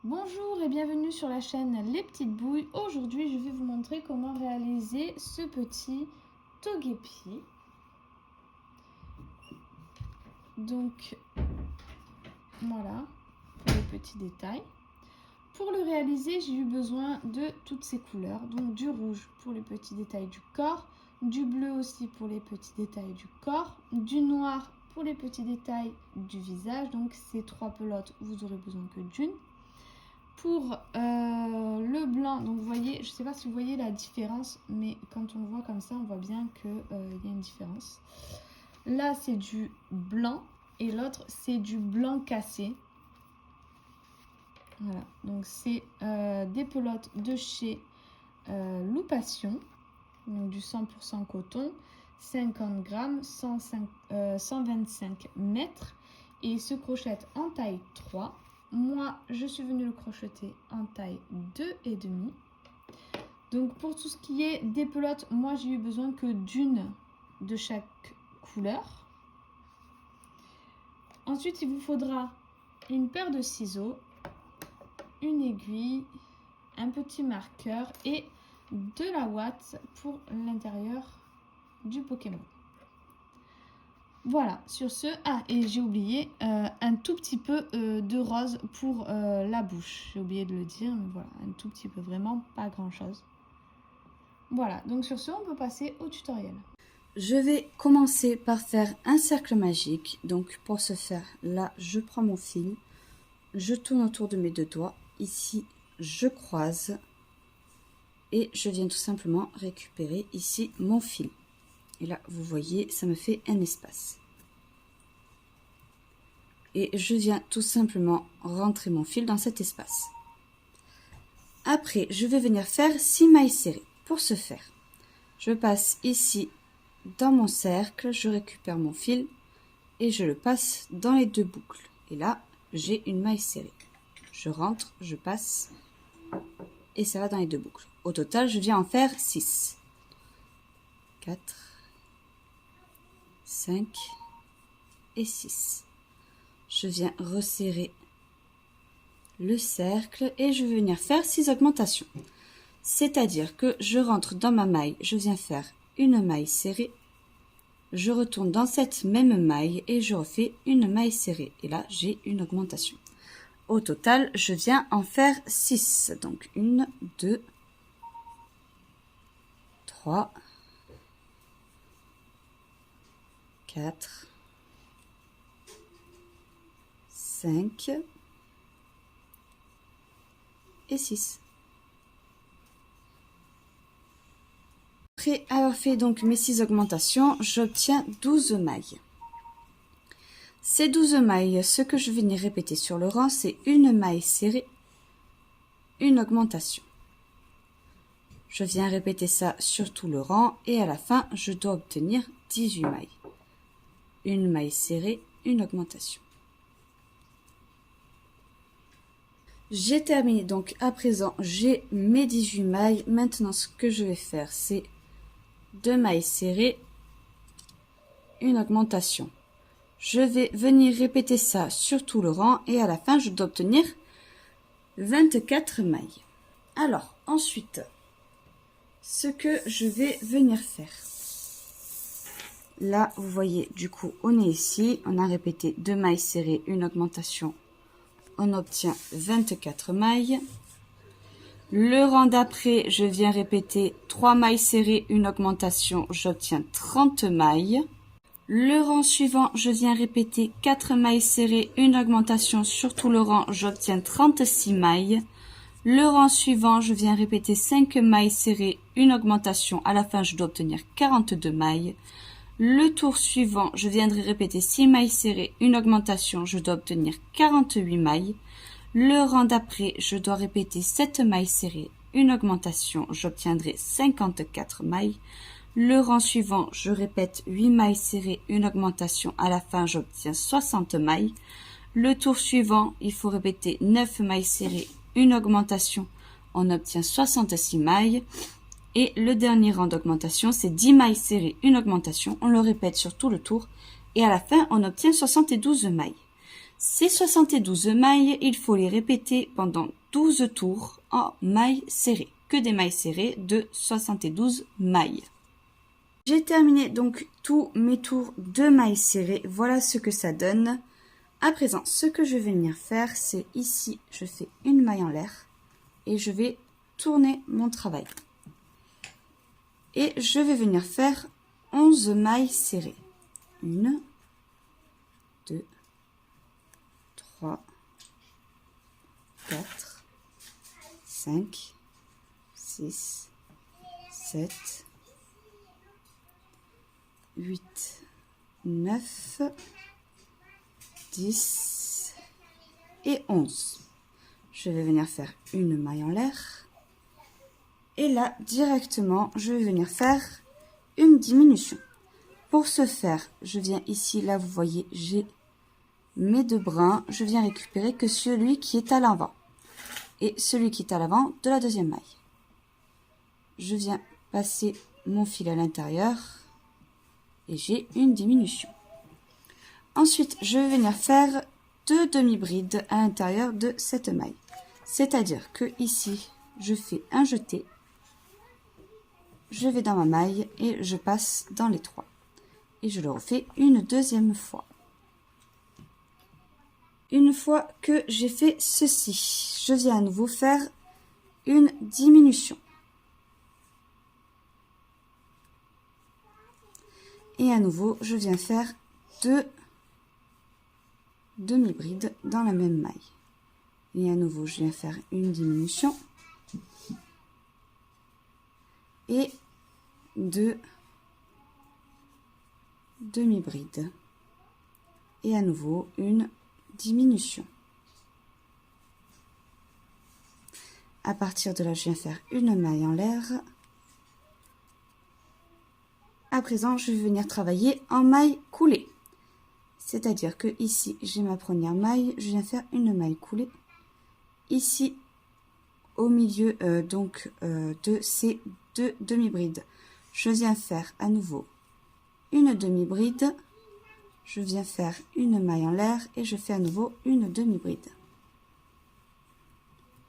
Bonjour et bienvenue sur la chaîne Les Petites Bouilles. Aujourd'hui, je vais vous montrer comment réaliser ce petit togepi. Donc, voilà, pour les petits détails. Pour le réaliser, j'ai eu besoin de toutes ces couleurs. Donc, du rouge pour les petits détails du corps, du bleu aussi pour les petits détails du corps, du noir pour les petits détails du visage. Donc, ces trois pelotes, vous aurez besoin que d'une. Pour le blanc, donc vous voyez, je ne sais pas si vous voyez la différence, mais quand on le voit comme ça, on voit bien qu'il y a une différence. Là, c'est du blanc et l'autre, c'est du blanc cassé. Voilà, donc c'est des pelotes de chez Loupation, donc du 100% coton, 50 grammes, 125 mètres et il se crochette en taille 3. Moi, je suis venue le crocheter en taille 2,5. Donc, pour tout ce qui est des pelotes, moi, j'ai eu besoin que d'une de chaque couleur. Ensuite, il vous faudra une paire de ciseaux, une aiguille, un petit marqueur et de la ouate pour l'intérieur du Pokémon. Voilà, sur ce, et j'ai oublié un tout petit peu de rose pour la bouche. J'ai oublié de le dire, mais voilà, un tout petit peu, vraiment pas grand chose. Voilà, donc sur ce, on peut passer au tutoriel. Je vais commencer par faire un cercle magique. Donc pour ce faire, là, je prends mon fil, je tourne autour de mes deux doigts. Ici, je croise et je viens tout simplement récupérer ici mon fil. Et là, vous voyez, ça me fait un espace. Et je viens tout simplement rentrer mon fil dans cet espace. Après, je vais venir faire 6 mailles serrées. Pour ce faire, je passe ici dans mon cercle, je récupère mon fil et je le passe dans les deux boucles. Et là, j'ai une maille serrée. Je rentre, je passe et ça va dans les deux boucles. Au total, je viens en faire 6. 4, 5 et 6. Je viens resserrer le cercle et je vais venir faire 6 augmentations. C'est-à-dire que je rentre dans ma maille, je viens faire une maille serrée, je retourne dans cette même maille et je refais une maille serrée. Et là, j'ai une augmentation. Au total, je viens en faire 6. Donc 1, 2, 3, 4, 5 et 6. Après avoir fait donc mes 6 augmentations, j'obtiens 12 mailles. Ces 12 mailles, ce que je vais venir répéter sur le rang, c'est une maille serrée, une augmentation. Je viens répéter ça sur tout le rang et à la fin, je dois obtenir 18 mailles. Une maille serrée, une augmentation. J'ai terminé, donc à présent, j'ai mes 18 mailles. Maintenant, ce que je vais faire, c'est 2 mailles serrées, une augmentation. Je vais venir répéter ça sur tout le rang et à la fin, je dois obtenir 24 mailles. Alors, ensuite, ce que je vais venir faire. Là, vous voyez, du coup, on est ici. On a répété 2 mailles serrées, une augmentation. On obtient 24 mailles. Le rang d'après, je viens répéter 3 mailles serrées, une augmentation, j'obtiens 30 mailles. Le rang suivant, je viens répéter 4 mailles serrées, une augmentation sur tout le rang, j'obtiens 36 mailles. Le rang suivant, je viens répéter 5 mailles serrées, une augmentation, à la fin je dois obtenir 42 mailles. Le tour suivant, je viendrai répéter 6 mailles serrées, une augmentation, je dois obtenir 48 mailles. Le rang d'après, je dois répéter 7 mailles serrées, une augmentation, j'obtiendrai 54 mailles. Le rang suivant, je répète 8 mailles serrées, une augmentation, à la fin j'obtiens 60 mailles. Le tour suivant, il faut répéter 9 mailles serrées, une augmentation, on obtient 66 mailles. Et le dernier rang d'augmentation, c'est 10 mailles serrées, une augmentation, on le répète sur tout le tour. Et à la fin, on obtient 72 mailles. Ces 72 mailles, il faut les répéter pendant 12 tours en mailles serrées. Que des mailles serrées de 72 mailles. J'ai terminé donc tous mes tours de mailles serrées. Voilà ce que ça donne. À présent, ce que je vais venir faire, c'est ici, je fais une maille en l'air et je vais tourner mon travail. Et je vais venir faire 11 mailles serrées. 1, 2, 3, 4, 5, 6, 7, 8, 9, 10 et 11. Je vais venir faire une maille en l'air. Et là, directement, je vais venir faire une diminution. Pour ce faire, je viens ici, là, vous voyez, j'ai mes deux brins. Je viens récupérer que celui qui est à l'avant. Et celui qui est à l'avant de la deuxième maille. Je viens passer mon fil à l'intérieur. Et j'ai une diminution. Ensuite, je vais venir faire 2 demi-brides à l'intérieur de cette maille. C'est-à-dire que ici, je fais un jeté. Je vais dans ma maille et je passe dans les 3. Et je le refais une deuxième fois. Une fois que j'ai fait ceci, je viens à nouveau faire une diminution. Et à nouveau, je viens faire 2 demi-brides dans la même maille. Et à nouveau, je viens faire une diminution. Et 2 demi-brides. Et à nouveau, une diminution. À partir de là, je viens faire une maille en l'air. À présent, je vais venir travailler en maille coulée. C'est-à-dire que ici, j'ai ma première maille, je viens faire une maille coulée. Ici, au milieu de ces 2 demi-brides, je viens faire à nouveau une demi-bride. Je viens faire une maille en l'air et je fais à nouveau une demi-bride.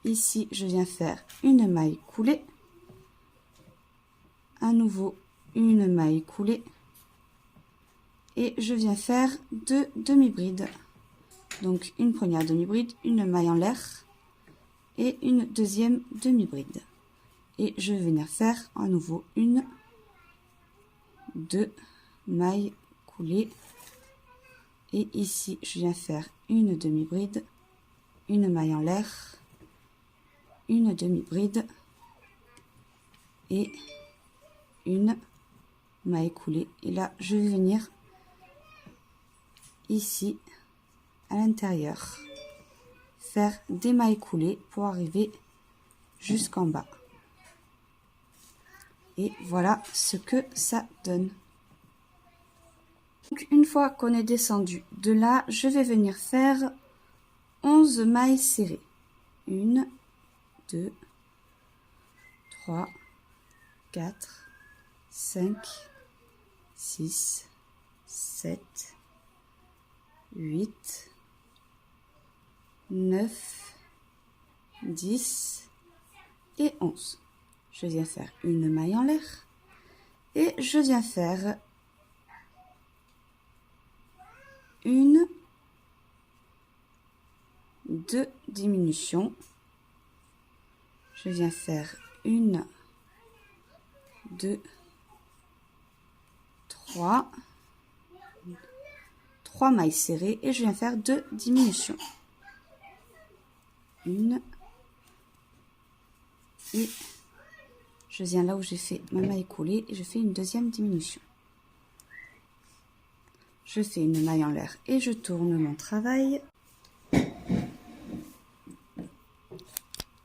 Ici, je viens faire une maille coulée. À nouveau, une maille coulée. Et je viens faire 2 demi-brides. Donc une première demi-bride, une maille en l'air et une deuxième demi-bride. Et je vais venir faire à nouveau une, 2 mailles coulées. Et ici, je viens faire une demi-bride, une maille en l'air, une demi-bride et une maille coulée. Et là, je vais venir ici à l'intérieur faire des mailles coulées pour arriver jusqu'en bas. Et voilà ce que ça donne. Donc, une fois qu'on est descendu de là, je vais venir faire 11 mailles serrées. 1, 2, 3, 4, 5, 6, 7, 8, 9, 10 et 11. Je viens faire une maille en l'air et je viens faire une, 2 diminutions. Je viens faire une, 2, 3 mailles serrées et je viens faire 2 diminutions. Une et je viens là où j'ai fait ma maille coulée et je fais une deuxième diminution. Je fais une maille en l'air et je tourne mon travail.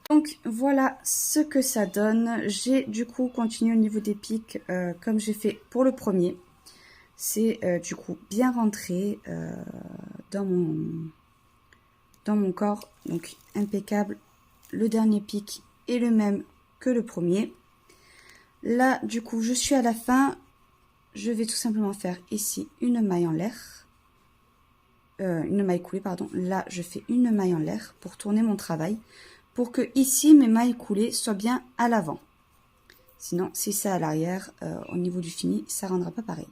Donc voilà ce que ça donne. J'ai du coup continué au niveau des pics comme j'ai fait pour le premier. C'est du coup bien rentré dans mon corps, donc impeccable. Le dernier pic est le même que le premier. Là du coup je suis à la fin, je vais tout simplement faire ici une maille en l'air une maille coulée, pardon. Là, je fais une maille en l'air pour tourner mon travail, pour que ici, mes mailles coulées soient bien à l'avant. Sinon, si c'est à l'arrière, au niveau du fini, ça rendra pas pareil.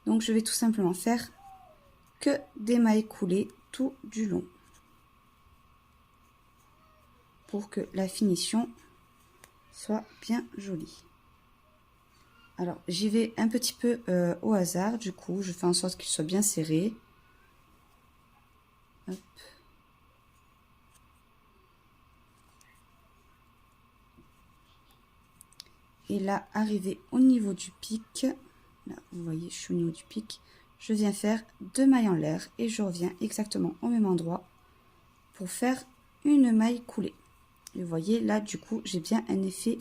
Donc, je vais tout simplement faire que des mailles coulées tout du long, pour que la finition soit bien jolie. Alors, j'y vais un petit peu au hasard, du coup, je fais en sorte qu'il soit bien serré. Hop. Et là, arrivé au niveau du pic, là, vous voyez, je suis au niveau du pic, je viens faire 2 mailles en l'air et je reviens exactement au même endroit pour faire une maille coulée. Et vous voyez, là, du coup, j'ai bien un effet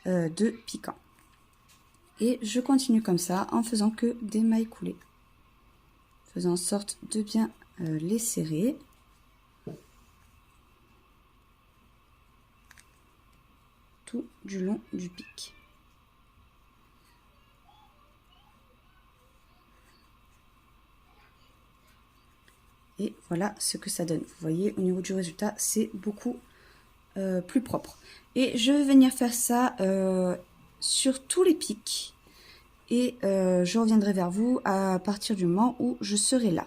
de piquant. Et je continue comme ça en faisant que des mailles coulées, faisant en sorte de bien les serrer. Tout du long du pic. Et voilà ce que ça donne. Vous voyez, au niveau du résultat, c'est beaucoup plus propre. Et je vais venir faire ça sur tous les pics. Et je reviendrai vers vous à partir du moment où je serai là.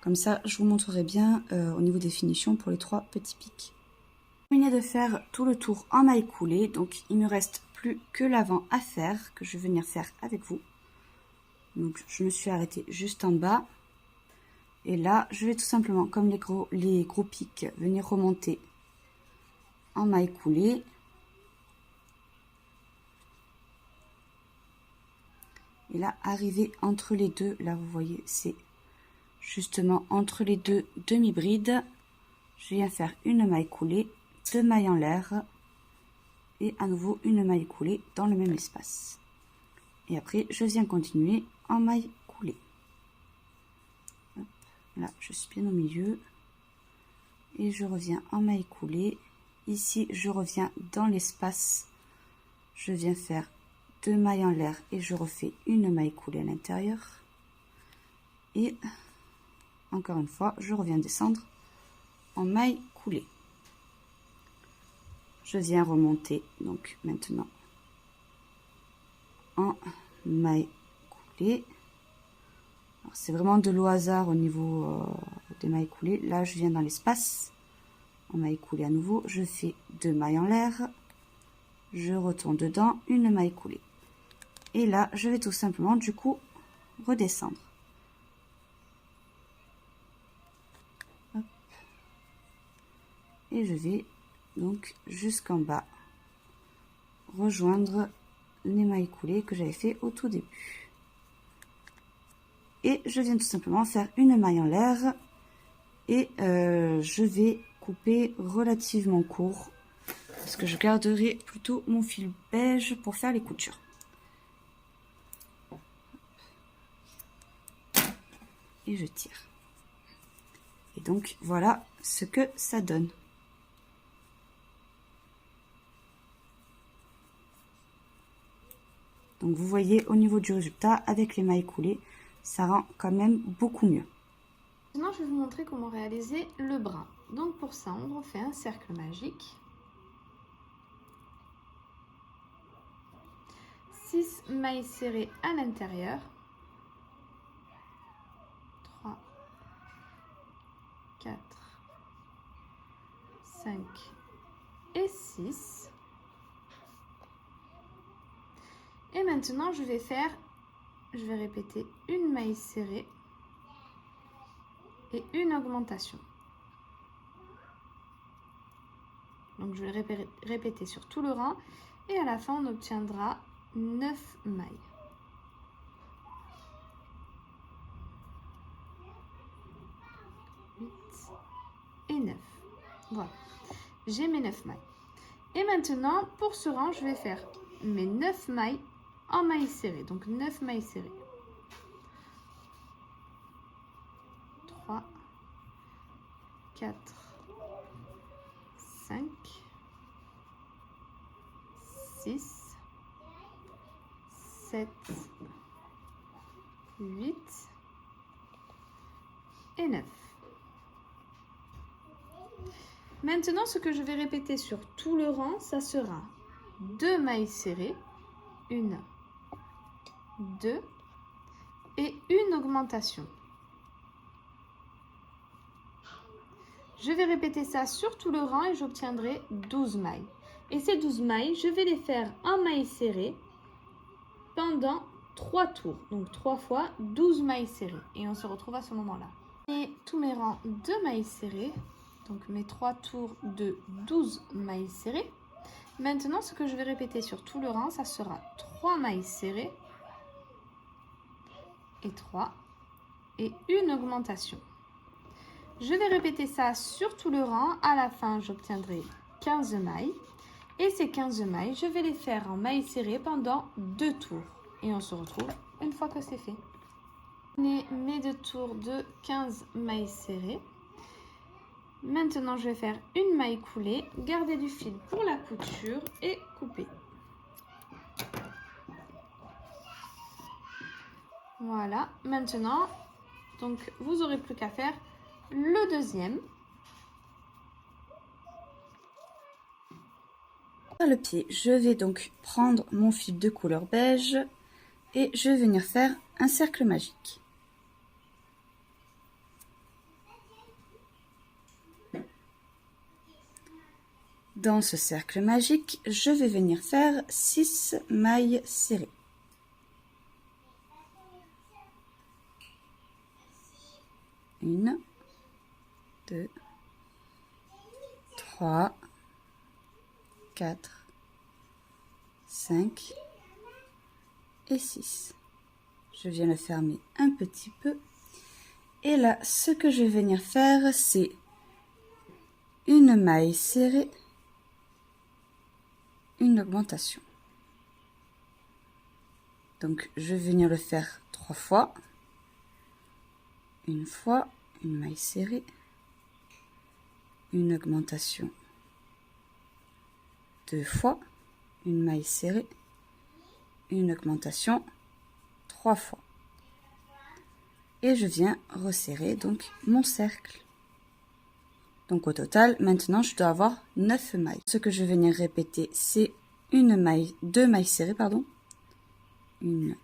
Comme ça, je vous montrerai bien au niveau des finitions pour les 3 petits pics. J'ai terminé de faire tout le tour en maille coulée. Donc, il me reste plus que l'avant à faire, que je vais venir faire avec vous. Donc, je me suis arrêtée juste en bas. Et là, je vais tout simplement, comme les gros pics, venir remonter en maille coulée. Et là, arriver entre les deux, là vous voyez, c'est justement entre les deux demi-brides. Je viens faire une maille coulée, 2 mailles en l'air et à nouveau une maille coulée dans le même espace. Et après, je viens continuer en maille coulée. Hop, là, je suis bien au milieu. Et je reviens en maille coulée. Ici, je reviens dans l'espace. Je viens faire 2 mailles en l'air et je refais une maille coulée à l'intérieur. Et encore une fois, je reviens descendre en maille coulée. Je viens remonter donc maintenant en maille coulée. C'est vraiment de l'au hasard au niveau des mailles coulées. Là, je viens dans l'espace en maille coulée à nouveau. Je fais 2 mailles en l'air. Je retourne dedans, une maille coulée. Et là, je vais tout simplement du coup redescendre. Hop. Et je vais donc jusqu'en bas rejoindre les mailles coulées que j'avais fait au tout début. Et je viens tout simplement faire une maille en l'air et je vais couper relativement court parce que je garderai plutôt mon fil beige pour faire les coutures. Et je tire. Et donc voilà ce que ça donne. Donc vous voyez au niveau du résultat avec les mailles coulées, ça rend quand même beaucoup mieux. Maintenant je vais vous montrer comment réaliser le bras. Donc pour ça on refait un cercle magique. 6 mailles serrées à l'intérieur. 3, 4, 5 et 6. Et maintenant je vais répéter une maille serrée et une augmentation. Donc je vais répéter sur tout le rang et à la fin on obtiendra 9 mailles. Et 9. Voilà, j'ai mes 9 mailles. Et maintenant, pour ce rang, je vais faire mes 9 mailles en mailles serrées. Donc 9 mailles serrées. 3, 4, 5, 6, 7, 8, et 9. Maintenant, ce que je vais répéter sur tout le rang, ça sera 2 mailles serrées, 1, 2 et une augmentation. Je vais répéter ça sur tout le rang et j'obtiendrai 12 mailles. Et ces 12 mailles, je vais les faire en mailles serrées pendant 3 tours. Donc 3 fois 12 mailles serrées. Et on se retrouve à ce moment-là. Et tous mes rangs de mailles serrées. Donc mes 3 tours de 12 mailles serrées. Maintenant, ce que je vais répéter sur tout le rang, ça sera 3 mailles serrées et 3 et une augmentation. Je vais répéter ça sur tout le rang. À la fin, j'obtiendrai 15 mailles. Et ces 15 mailles, je vais les faire en mailles serrées pendant 2 tours. Et on se retrouve une fois que c'est fait. Mes 2 tours de 15 mailles serrées. Maintenant, je vais faire une maille coulée, garder du fil pour la couture et couper. Voilà, maintenant, donc vous n'aurez plus qu'à faire le deuxième. Par le pied, je vais donc prendre mon fil de couleur beige et je vais venir faire un cercle magique. Dans ce cercle magique, je vais venir faire 6 mailles serrées. Une, 2, 3, 4, 5 et 6. Je viens le fermer un petit peu. Et là, ce que je vais venir faire, c'est une maille serrée, une augmentation. Donc, je vais venir le faire 3 fois. Une fois, une maille serrée, une augmentation. 2 fois, une maille serrée, une augmentation. 3 fois. Et je viens resserrer donc mon cercle. Donc au total, maintenant je dois avoir 9 mailles. Ce que je vais venir répéter, c'est une maille, 2 mailles serrées, pardon. 1,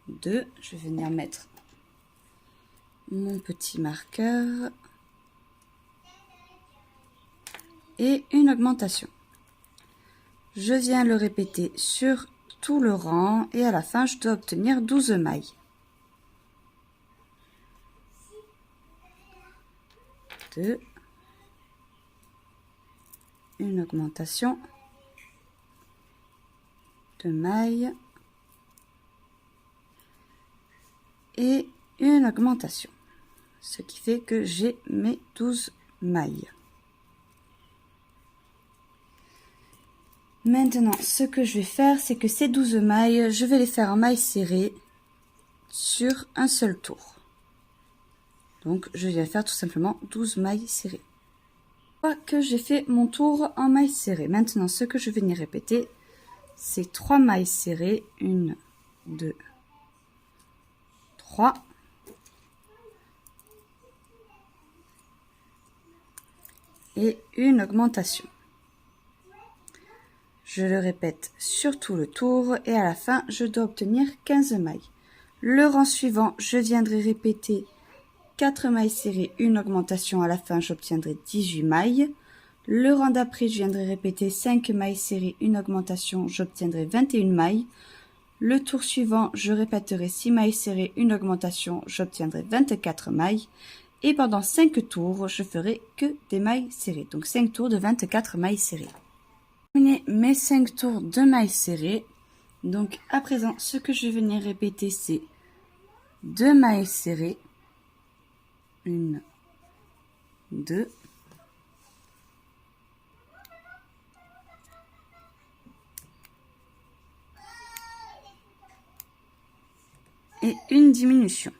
2, je vais venir mettre mon petit marqueur et une augmentation. Je viens le répéter sur tout le rang et à la fin je dois obtenir 12 mailles. 2, une augmentation, 2 mailles et une augmentation, ce qui fait que j'ai mes 12 mailles. Maintenant, ce que je vais faire, c'est que ces 12 mailles, je vais les faire en mailles serrées sur un seul tour. Donc, je viens faire tout simplement 12 mailles serrées. Une fois que j'ai fait mon tour en mailles serrées, maintenant, ce que je vais venir répéter, c'est 3 mailles serrées. 1, 2, 3. Et une augmentation. Je le répète sur tout le tour et à la fin, je dois obtenir 15 mailles. Le rang suivant, je viendrai répéter 4 mailles serrées, une augmentation, à la fin j'obtiendrai 18 mailles. Le rang d'après, je viendrai répéter 5 mailles serrées, une augmentation, j'obtiendrai 21 mailles. Le tour suivant, je répéterai 6 mailles serrées, une augmentation, j'obtiendrai 24 mailles. Et pendant 5 tours, je ferai que des mailles serrées. Donc 5 tours de 24 mailles serrées. Terminé mes 5 tours de mailles serrées. Donc à présent, ce que je vais venir répéter, c'est 2 mailles serrées. 1, 2. Et une diminution.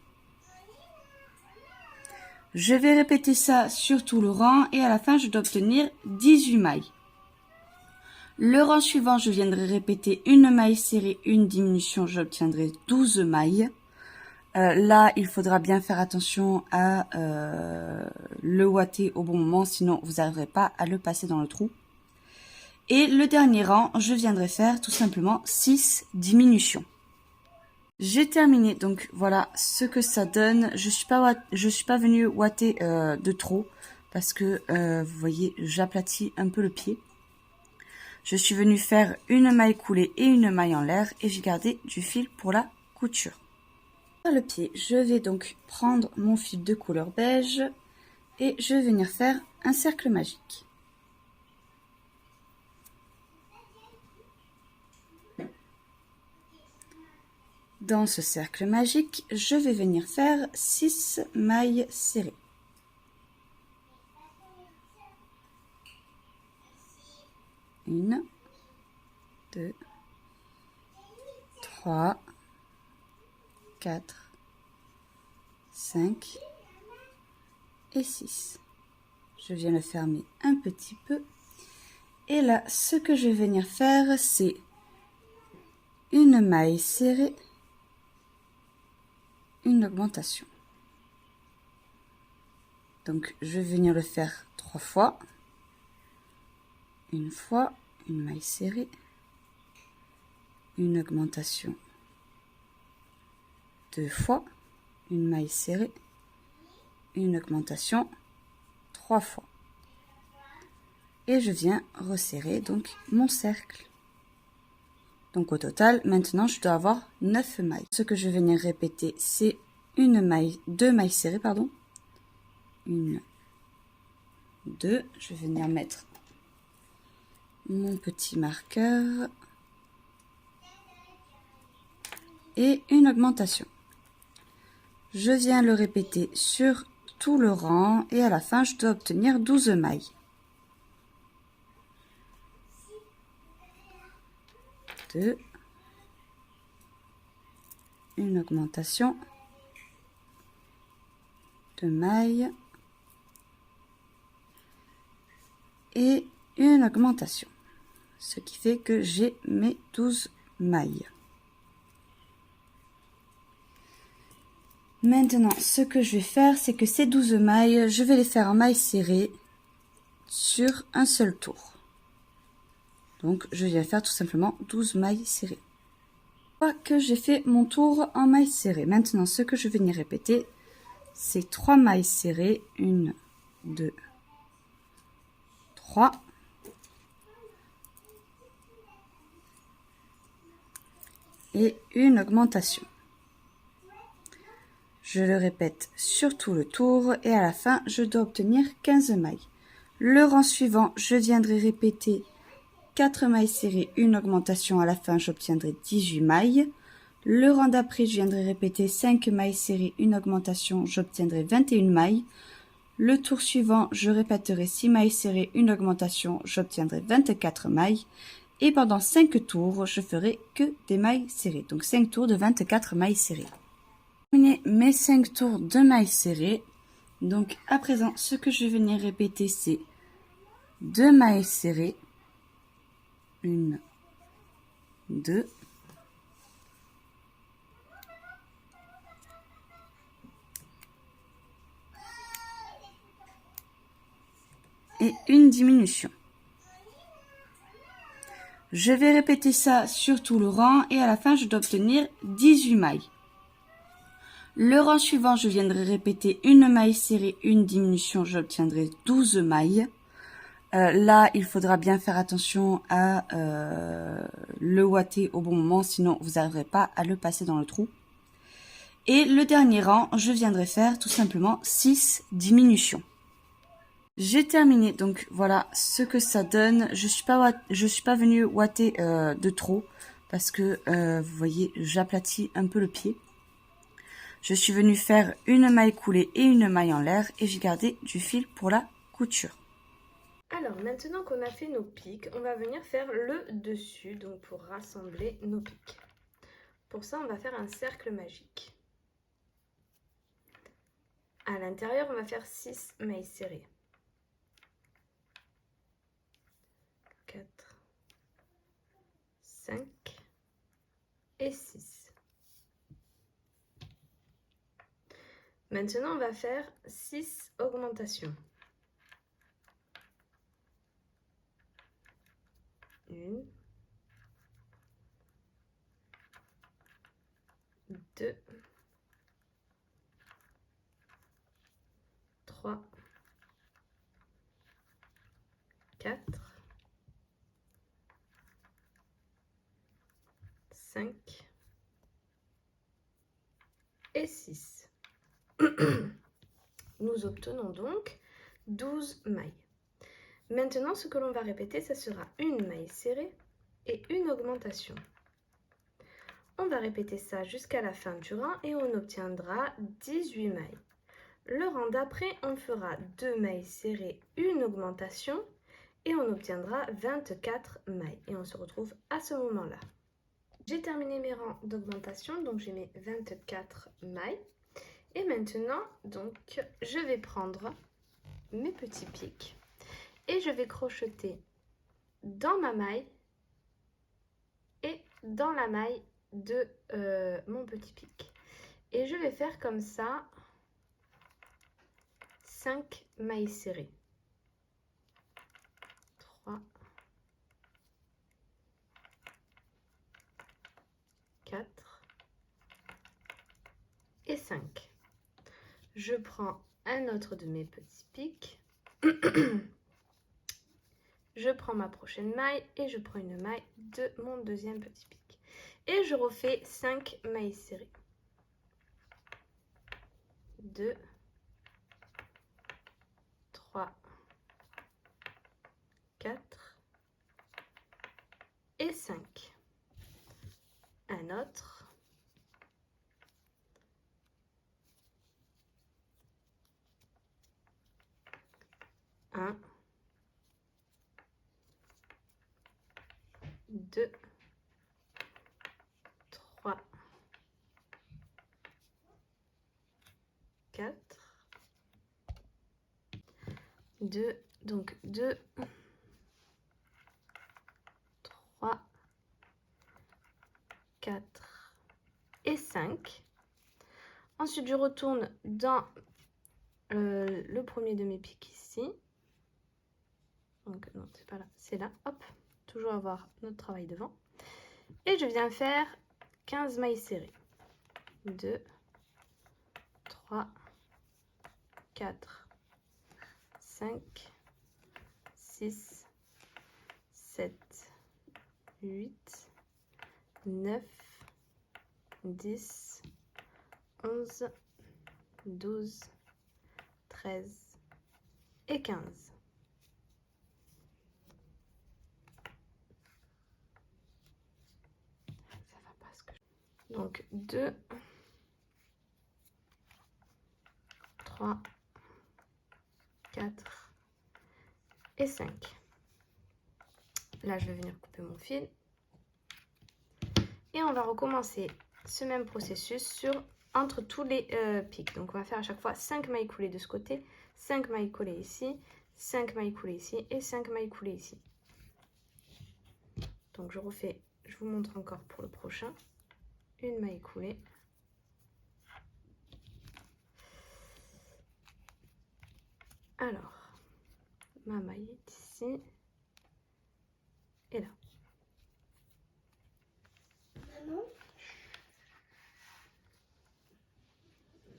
Je vais répéter ça sur tout le rang et à la fin, je dois obtenir 18 mailles. Le rang suivant, je viendrai répéter une maille serrée, une diminution, j'obtiendrai 12 mailles. Là, il faudra bien faire attention à le ouater au bon moment, sinon vous n'arriverez pas à le passer dans le trou. Et le dernier rang, je viendrai faire tout simplement 6 diminutions. J'ai terminé, donc voilà ce que ça donne. Je suis pas venue ouater de trop parce que vous voyez, j'aplatis un peu le pied. Je suis venue faire une maille coulée et une maille en l'air et j'ai gardé du fil pour la couture. Sur le pied, je vais donc prendre mon fil de couleur beige et je vais venir faire un cercle magique. Dans ce cercle magique, je vais venir faire 6 mailles serrées. Une, 2, 3, 4, 5 et 6. Je viens le fermer un petit peu. Et là, ce que je vais venir faire, c'est une maille serrée, une augmentation. Donc, je vais venir le faire 3 fois. Une fois, une maille serrée, une augmentation. 2 fois, une maille serrée, une augmentation. 3 fois. Et je viens resserrer donc mon cercle. Donc au total, maintenant je dois avoir 9 mailles. Ce que je vais venir répéter, c'est une maille, 2 mailles serrées, pardon. 1, 2, je vais venir mettre mon petit marqueur et une augmentation. Je viens le répéter sur tout le rang et à la fin je dois obtenir 12 mailles. 2, une augmentation, 2 mailles et une augmentation, ce qui fait que j'ai mes 12 mailles. Maintenant, ce que je vais faire, c'est que ces 12 mailles, je vais les faire en mailles serrées sur un seul tour. Donc, je viens faire tout simplement 12 mailles serrées. Une fois que j'ai fait mon tour en mailles serrées, maintenant, ce que je vais venir répéter, c'est 3 mailles serrées. 1, 2, 3. Et une augmentation. Je le répète sur tout le tour et à la fin, je dois obtenir 15 mailles. Le rang suivant, je viendrai répéter 4 mailles serrées, une augmentation. À la fin, j'obtiendrai 18 mailles. Le rang d'après, je viendrai répéter 5 mailles serrées, une augmentation. J'obtiendrai 21 mailles. Le tour suivant, je répéterai 6 mailles serrées, une augmentation. J'obtiendrai 24 mailles. Et pendant 5 tours, je ferai que des mailles serrées. Donc 5 tours de 24 mailles serrées. Terminé mes 5 tours de mailles serrées. Donc à présent, ce que je vais venir répéter, c'est 2 mailles serrées. 1, 2. Et une diminution. Je vais répéter ça sur tout le rang et à la fin, je dois obtenir 18 mailles. Le rang suivant, je viendrai répéter une maille serrée, une diminution, j'obtiendrai 12 mailles. Là, il faudra bien faire attention à le ouater au bon moment, sinon vous n'arriverez pas à le passer dans le trou. Et le dernier rang, je viendrai faire tout simplement 6 diminutions. J'ai terminé, donc voilà ce que ça donne. Je suis pas venue ouater de trop parce que vous voyez, j'aplatis un peu le pied. Je suis venue faire une maille coulée et une maille en l'air et j'ai gardé du fil pour la couture. Alors maintenant qu'on a fait nos pics, on va venir faire le dessus, donc pour rassembler nos pics. Pour ça, on va faire un cercle magique. À l'intérieur, on va faire 6 mailles serrées. 4, 5 et 6. Maintenant, on va faire 6 augmentations. 1, 2, 3, 4, 5 et 6. Nous obtenons donc 12 mailles. Maintenant, ce que l'on va répéter, ça sera une maille serrée et une augmentation. On va répéter ça jusqu'à la fin du rang et on obtiendra 18 mailles. Le rang d'après, on fera 2 mailles serrées, une augmentation et on obtiendra 24 mailles. Et on se retrouve à ce moment-là. J'ai terminé mes rangs d'augmentation, donc j'ai mes 24 mailles. Et maintenant, donc, je vais prendre mes petits pics et je vais crocheter dans ma maille et dans la maille de mon petit pic. Et je vais faire comme ça 5 mailles serrées. 3, 4 et 5. Je prends un autre de mes petits pics. Je prends ma prochaine maille et je prends une maille de mon deuxième petit pic. Et je refais 5 mailles serrées. 2, 3, 4 et 5. Un autre. 1, 2, 3, 4, 2, donc 2, 3, 4 et 5. Ensuite, je retourne dans le premier de mes pics ici. Donc, non, c'est pas là, c'est là. Hop, toujours avoir notre travail devant. Et je viens faire 15 mailles serrées. 2, 3, 4, 5, 6, 7, 8, 9, 10, 11, 12, 13 et 15. Ça va pas ce que je... Donc 2, 3, 4 et 5. Là, je vais venir couper mon fil. Et on va recommencer ce même processus entre tous les pics. Donc, on va faire à chaque fois 5 mailles coulées de ce côté, 5 mailles coulées ici, 5 mailles coulées ici et 5 mailles coulées ici. Donc, je refais, je vous montre encore pour le prochain. Une maille coulée. Alors, ma maille est ici et là.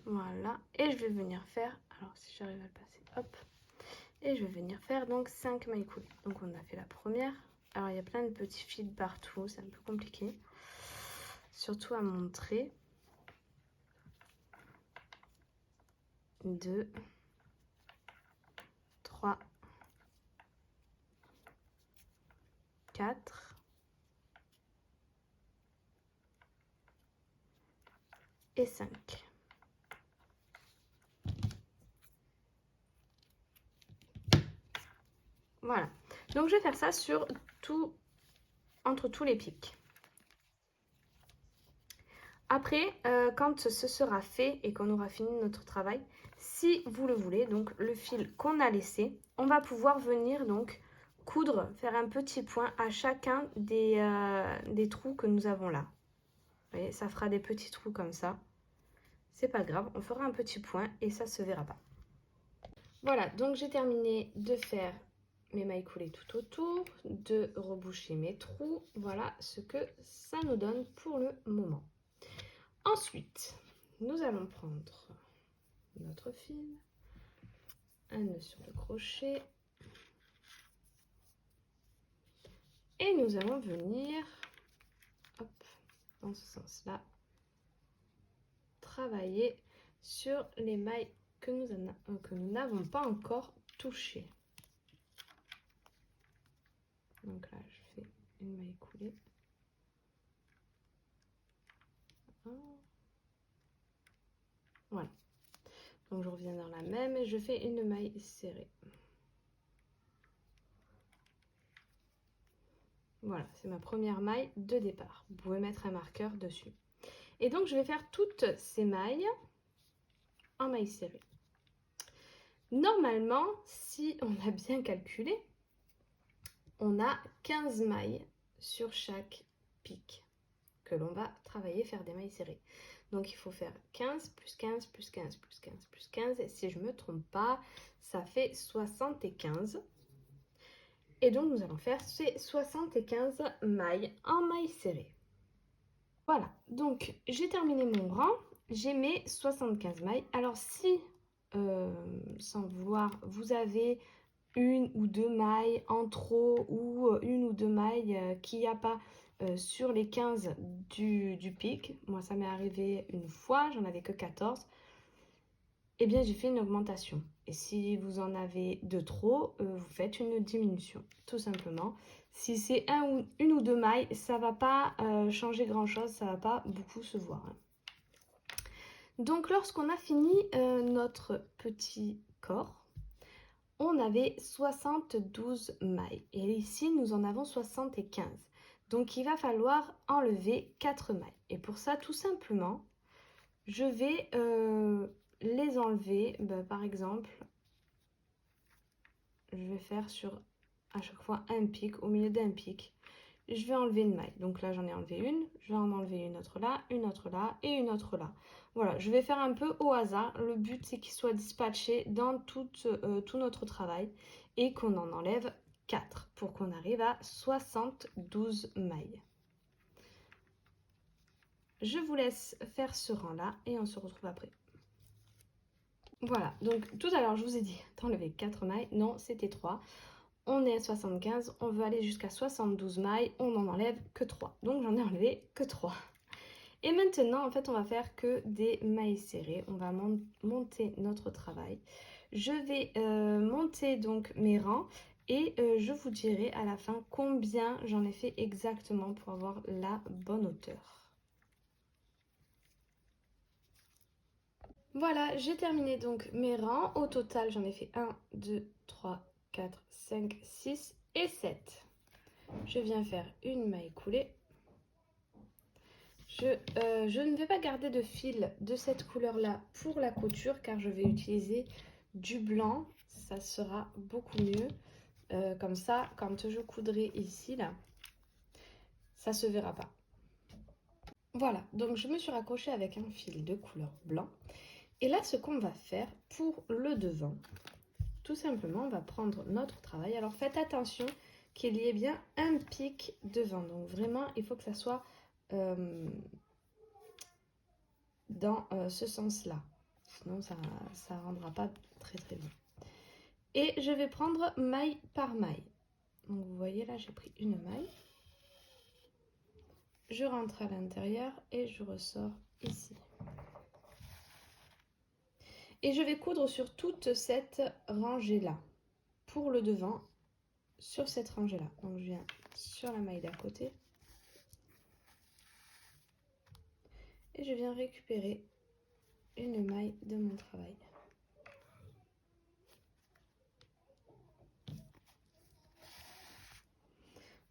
Voilà, et je vais venir faire, alors si j'arrive à le passer, hop, et je vais venir faire donc 5 mailles coulées. Donc on a fait la première, alors il y a plein de petits fils partout, c'est un peu compliqué, surtout à montrer. 2, 3, 4 et 5. Voilà, donc je vais faire ça sur entre tous les pics. Après, quand ce sera fait et qu'on aura fini notre travail, si vous le voulez, donc le fil qu'on a laissé, on va pouvoir venir donc coudre, faire un petit point à chacun des trous que nous avons là. Vous voyez, ça fera des petits trous comme ça. c'est pas grave, on fera un petit point et ça se verra pas. Voilà, donc j'ai terminé de faire mes mailles coulées tout autour, de reboucher mes trous. Voilà ce que ça nous donne pour le moment. Ensuite, nous allons prendre notre fil, un nœud sur le crochet et nous allons venir, hop, dans ce sens-là, travailler sur les mailles que nous n'avons pas encore touchées. Donc là, je fais une maille coulée. Voilà. Donc je reviens dans la même et je fais une maille serrée. Voilà, c'est ma première maille de départ. Vous pouvez mettre un marqueur dessus. Et donc je vais faire toutes ces mailles en maille serrée. Normalement, si on a bien calculé, on a 15 mailles sur chaque pic que l'on va travailler, faire des mailles serrées. Donc il faut faire 15 plus 15 plus 15 plus 15 plus 15. Et si je ne me trompe pas, ça fait 75. Et donc nous allons faire ces 75 mailles en maille serrée. Voilà, donc j'ai terminé mon rang, j'ai mes 75 mailles. Alors si, sans vouloir, vous avez une ou deux mailles en trop ou une ou deux mailles qu'il n'y a pas sur les 15 du pic, moi ça m'est arrivé une fois, j'en avais que 14, eh bien j'ai fait une augmentation. Et si vous en avez de trop, vous faites une diminution, tout simplement. Si c'est une ou deux mailles, ça ne va pas changer grand-chose, ça ne va pas beaucoup se voir. Donc lorsqu'on a fini notre petit corps, on avait 72 mailles. Et ici, nous en avons 75. Donc il va falloir enlever 4 mailles. Et pour ça, tout simplement, je vais les enlever. Par exemple, je vais faire sur à chaque fois un pic, au milieu d'un pic. Je vais enlever une maille. Donc là, j'en ai enlevé une. Je vais en enlever une autre là et une autre là. Voilà, je vais faire un peu au hasard. Le but, c'est qu'il soit dispatché dans tout notre travail et qu'on en enlève 4 pour qu'on arrive à 72 mailles. Je vous laisse faire ce rang-là et on se retrouve après. Voilà, donc tout à l'heure, je vous ai dit d'enlever 4 mailles. Non, c'était 3. On est à 75, on veut aller jusqu'à 72 mailles, on n'en enlève que 3. Donc j'en ai enlevé que 3. Et maintenant, en fait, on va faire que des mailles serrées. On va monter notre travail. Je vais monter donc mes rangs et je vous dirai à la fin combien j'en ai fait exactement pour avoir la bonne hauteur. Voilà, j'ai terminé donc mes rangs. Au total, j'en ai fait 1, 2, 3, 4, 5, 6 et 7. Je viens faire une maille coulée. Je ne vais pas garder de fil de cette couleur-là pour la couture car je vais utiliser du blanc. Ça sera beaucoup mieux. Comme ça, quand je coudrai ici, là, ça se verra pas. Voilà, donc je me suis raccrochée avec un fil de couleur blanc. Et là, ce qu'on va faire pour le devant, tout simplement, on va prendre notre travail. Alors faites attention qu'il y ait bien un pic devant. Donc vraiment, il faut que ça soit dans ce sens-là. Sinon, ça ne rendra pas très très bien. Et je vais prendre maille par maille. Donc vous voyez là, j'ai pris une maille. Je rentre à l'intérieur et je ressors ici. Et je vais coudre sur toute cette rangée-là. Pour le devant, sur cette rangée-là. Donc je viens sur la maille d'à côté. Et je viens récupérer une maille de mon travail.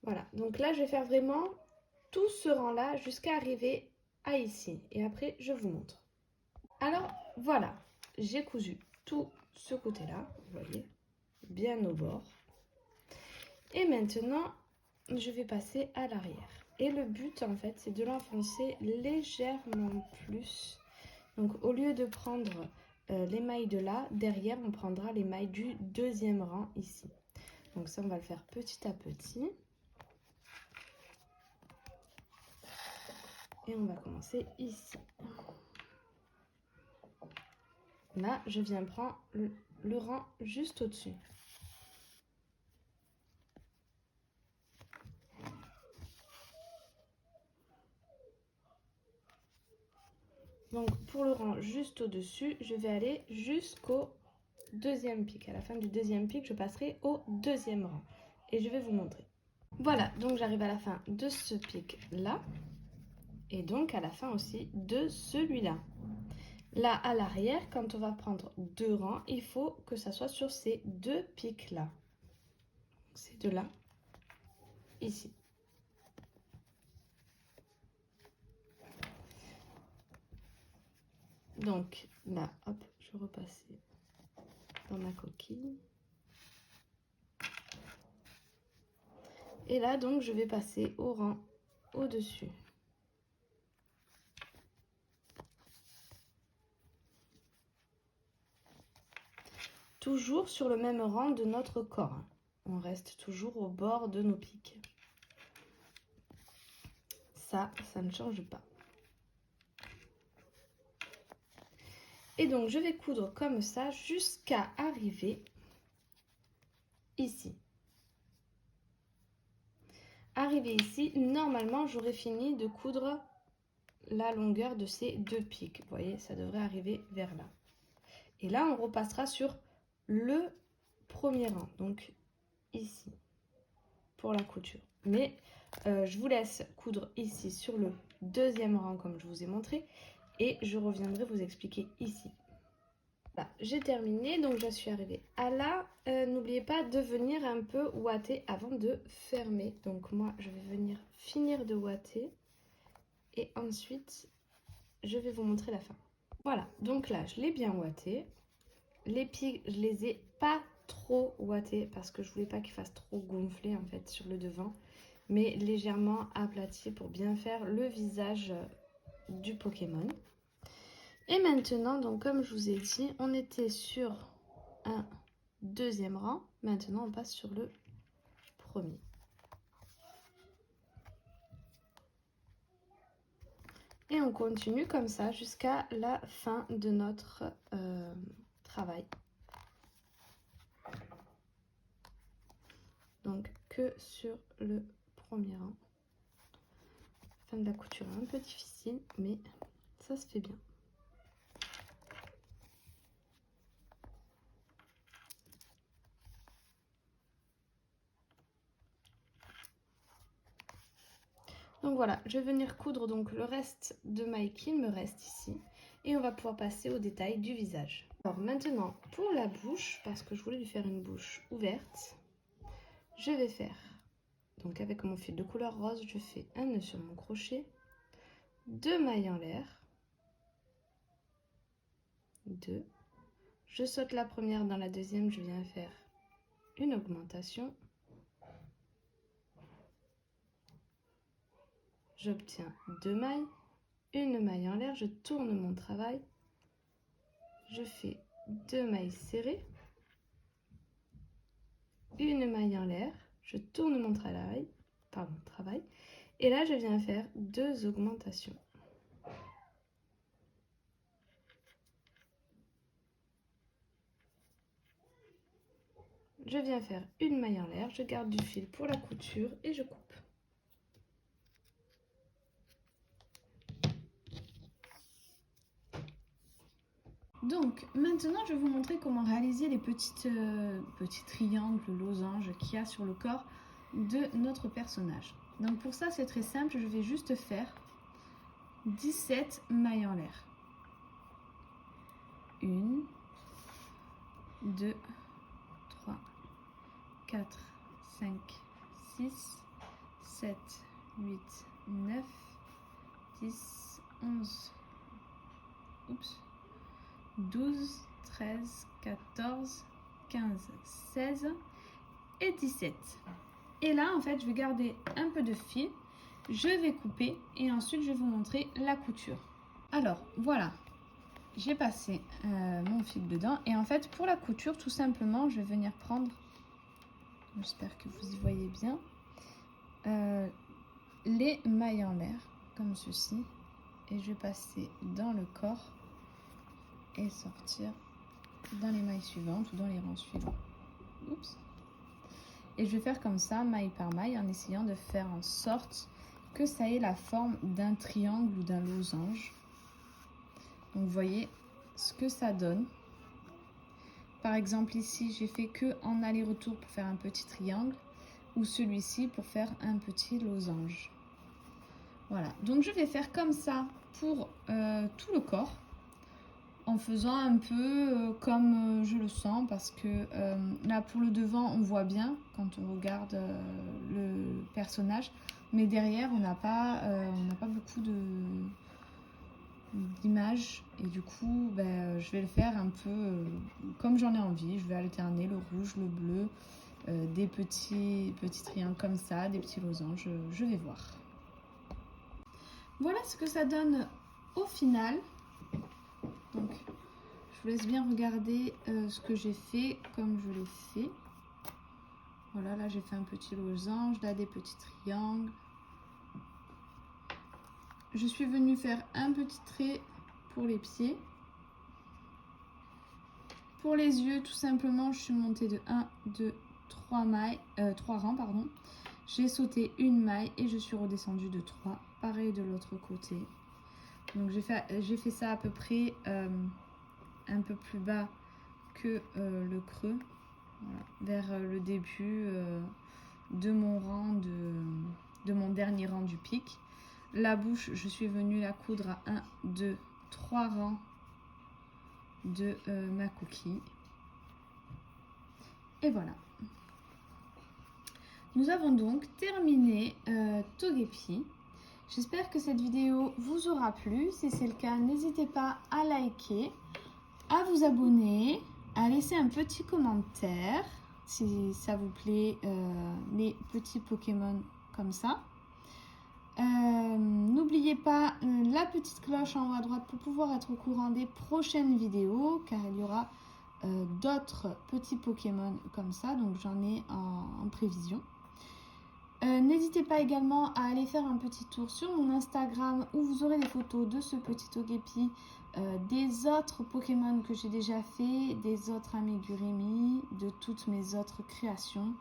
Voilà, donc là je vais faire vraiment tout ce rang-là jusqu'à arriver à ici. Et après, je vous montre. Alors, voilà, j'ai cousu tout ce côté-là, vous voyez, bien au bord. Et maintenant, je vais passer à l'arrière. Et le but, en fait, c'est de l'enfoncer légèrement plus. Donc au lieu de prendre les mailles de là, derrière on prendra les mailles du deuxième rang ici. Donc ça on va le faire petit à petit. Et on va commencer ici. Là, je viens prendre le rang juste au-dessus. Donc pour le rang juste au-dessus, je vais aller jusqu'au deuxième pic. À la fin du deuxième pic, je passerai au deuxième rang. Et je vais vous montrer. Voilà, donc j'arrive à la fin de ce pic-là. Et donc à la fin aussi de celui-là. Là, à l'arrière, quand on va prendre 2 rangs, il faut que ça soit sur ces 2 pics-là. Ces deux-là, ici. Donc là, hop, je repasse dans ma coquille. Et là, donc, je vais passer au rang au-dessus. Toujours sur le même rang de notre corps. On reste toujours au bord de nos pics. Ça ne change pas. Et donc, je vais coudre comme ça jusqu'à arriver ici. Arrivé ici, normalement, j'aurai fini de coudre la longueur de ces 2 pics. Vous voyez, ça devrait arriver vers là. Et là, on repassera sur le premier rang, donc ici, pour la couture. Mais je vous laisse coudre ici sur le deuxième rang, comme je vous ai montré, et je reviendrai vous expliquer ici. Voilà, j'ai terminé, donc je suis arrivée à là. N'oubliez pas de venir un peu ouater avant de fermer. Donc moi, je vais venir finir de ouater, et ensuite, je vais vous montrer la fin. Voilà, donc là, je l'ai bien ouaté. Les pics, je les ai pas trop ouatés parce que je voulais pas qu'ils fassent trop gonfler en fait sur le devant, mais légèrement aplatis pour bien faire le visage du Pokémon. Et maintenant, donc comme je vous ai dit, on était sur un deuxième rang. Maintenant, on passe sur le premier. Et on continue comme ça jusqu'à la fin de notre travail. Donc que sur le premier rang. Fin de la couture est un peu difficile, mais ça se fait bien. Donc voilà, je vais venir coudre donc le reste de mailles qu'il me reste ici. Et on va pouvoir passer au détail du visage. Alors maintenant, pour la bouche, parce que je voulais lui faire une bouche ouverte, je vais faire, donc avec mon fil de couleur rose, je fais un nœud sur mon crochet, 2 mailles en l'air, 2, je saute la première, dans la deuxième, je viens faire une augmentation. J'obtiens 2 mailles, une maille en l'air, je tourne mon travail, je fais 2 mailles serrées, une maille en l'air, je tourne mon travail, et là je viens faire 2 augmentations. Je viens faire une maille en l'air, je garde du fil pour la couture et je coupe. Donc maintenant je vais vous montrer comment réaliser les petits triangles, losanges qu'il y a sur le corps de notre personnage. Donc pour ça c'est très simple, je vais juste faire 17 mailles en l'air. 1, 2, 3, 4, 5, 6, 7, 8, 9, 10, 11, 12, 13, 14, 15, 16 et 17. Et là, en fait, je vais garder un peu de fil, je vais couper et ensuite je vais vous montrer la couture. Alors, voilà. j'ai passé mon fil dedans. Et en fait, pour la couture, tout simplement, je vais venir prendre, j'espère que vous y voyez bien, les mailles en l'air, comme ceci. Et je vais passer dans le corps et sortir dans les mailles suivantes ou dans les rangs suivants. Oups. Et je vais faire comme ça, maille par maille, en essayant de faire en sorte que ça ait la forme d'un triangle ou d'un losange. Donc vous voyez ce que ça donne. Par exemple ici, j'ai fait que en aller-retour pour faire un petit triangle, ou celui-ci pour faire un petit losange. Voilà, donc je vais faire comme ça pour tout le corps, en faisant un peu comme je le sens, parce que là pour le devant on voit bien quand on regarde le personnage, mais derrière on n'a pas beaucoup d'images, et du coup je vais le faire un peu comme j'en ai envie. Je vais alterner le rouge, le bleu, des petits triangles comme ça, des petits losanges, je vais voir. Voilà ce que ça donne au final. Donc, je vous laisse bien regarder ce que j'ai fait comme je l'ai fait. Voilà, là j'ai fait un petit losange, là des petits triangles. Je suis venue faire un petit trait pour les pieds. Pour les yeux, tout simplement, je suis montée de 1, 2, 3 mailles, 3 rangs, pardon. J'ai sauté une maille et je suis redescendue de 3. Pareil de l'autre côté. Donc j'ai fait ça à peu près un peu plus bas que le creux, voilà, vers le début de mon rang de mon dernier rang du pic. La bouche, je suis venue la coudre à 1, 2, 3 rangs de ma coquille. Et voilà. Nous avons donc terminé Togepi. J'espère que cette vidéo vous aura plu. Si c'est le cas, n'hésitez pas à liker, à vous abonner, à laisser un petit commentaire si ça vous plaît, les petits Pokémon comme ça. N'oubliez pas la petite cloche en haut à droite pour pouvoir être au courant des prochaines vidéos, car il y aura d'autres petits Pokémon comme ça, donc j'en ai en prévision. N'hésitez pas également à aller faire un petit tour sur mon Instagram où vous aurez des photos de ce petit Togepi, des autres Pokémon que j'ai déjà fait, des autres amigurumi, de toutes mes autres créations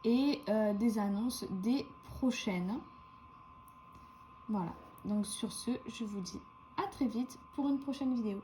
et des annonces des prochaines. Voilà, donc sur ce, je vous dis à très vite pour une prochaine vidéo.